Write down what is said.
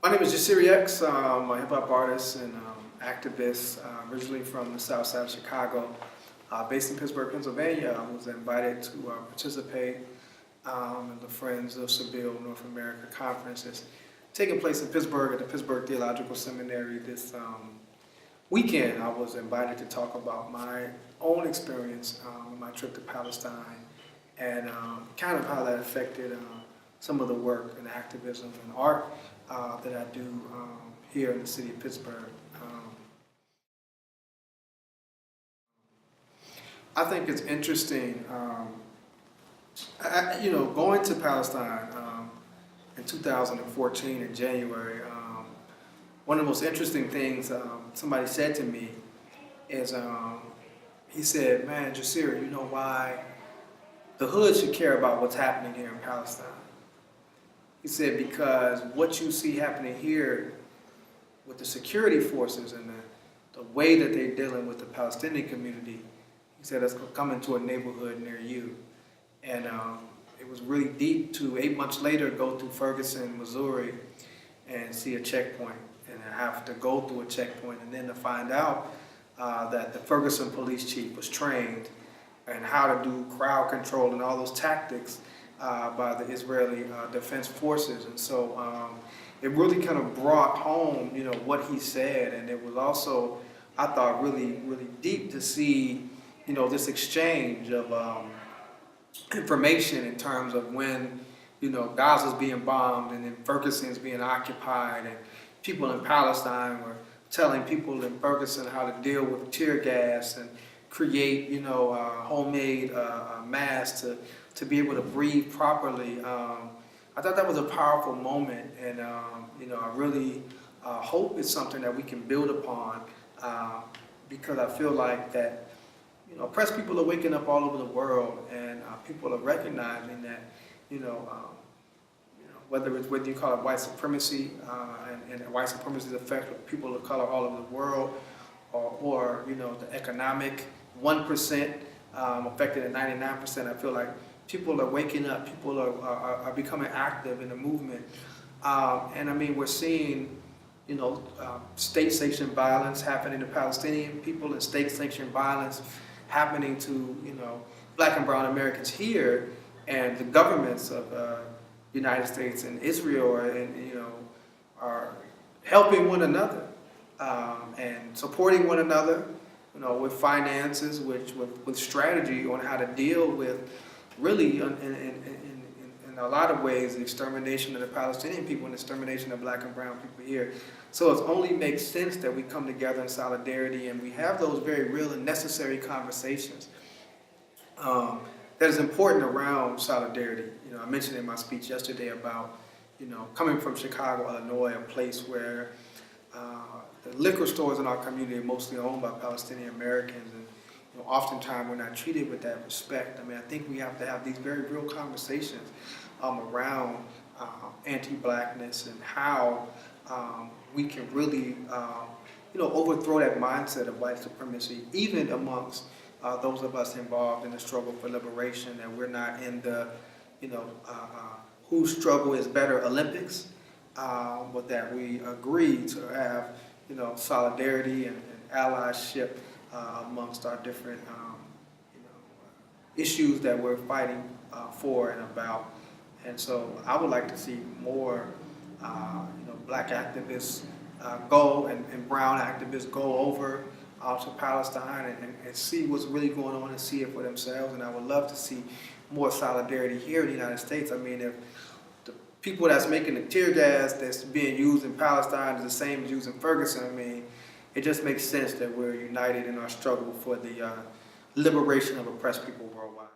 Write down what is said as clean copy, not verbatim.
My name is Jasiri X. I'm a hip hop artist and activist, originally from the south side of Chicago, based in Pittsburgh, Pennsylvania. I was invited to participate in the Friends of Seville North America Conference that's taking place in Pittsburgh at the Pittsburgh Theological Seminary this weekend. I was invited to talk about my own experience with my trip to Palestine and kind of how that affected some of the work and activism and art that I do here in the city of Pittsburgh. I think it's interesting, going to Palestine in 2014 in January. One of the most interesting things somebody said to me is, he said, "Man, Jasiri, you know why the hood should care about what's happening here in Palestine?" He said, because what you see happening here with the security forces and the way that they're dealing with the Palestinian community, he said that's coming to a neighborhood near you. And it was really deep to 8 months later go through Ferguson, Missouri and see a checkpoint and have to go through a checkpoint and then to find out that the Ferguson police chief was trained and how to do crowd control and all those tactics by the Israeli Defense Forces. And so it really kind of brought home, what he said. And it was also, I thought, really, really deep to see, this exchange of information in terms of when, Gaza's being bombed and then Ferguson's being occupied and people in Palestine were telling people in Ferguson how to deal with tear gas and create, homemade masks to be able to breathe properly. I thought that was a powerful moment, and I really hope it's something that we can build upon because I feel like that, oppressed people are waking up all over the world, and people are recognizing that, whether you call it white supremacy and white supremacy's effect with people of color all over the world, or the economic 1% affected at 99%. I feel like people are waking up. People are becoming active in the movement, and I mean we're seeing, state-sanctioned violence happening to Palestinian people and state-sanctioned violence happening to Black and Brown Americans here, and the governments of United States and Israel are helping one another and supporting one another, with finances, with strategy on how to deal with really in a lot of ways the extermination of the Palestinian people and the extermination of Black and Brown people here. So it only makes sense that we come together in solidarity and we have those very real and necessary conversations that is important around solidarity. I mentioned in my speech yesterday about, coming from Chicago, Illinois, a place where the liquor stores in our community are mostly owned by Palestinian Americans, and oftentimes we're not treated with that respect. I mean, I think we have to have these very real conversations around anti-Blackness and how we can really, overthrow that mindset of white supremacy, even amongst those of us involved in the struggle for liberation, that we're not in the, whose struggle is better Olympics, but that we agree to have, solidarity and allyship amongst our different, issues that we're fighting for and about. And so I would like to see more, Black activists go and brown activists go over to Palestine and see what's really going on and see it for themselves. And I would love to see more solidarity here in the United States. I mean, if the people that's making the tear gas that's being used in Palestine is the same as used in Ferguson, I mean, it just makes sense that we're united in our struggle for the liberation of oppressed people worldwide.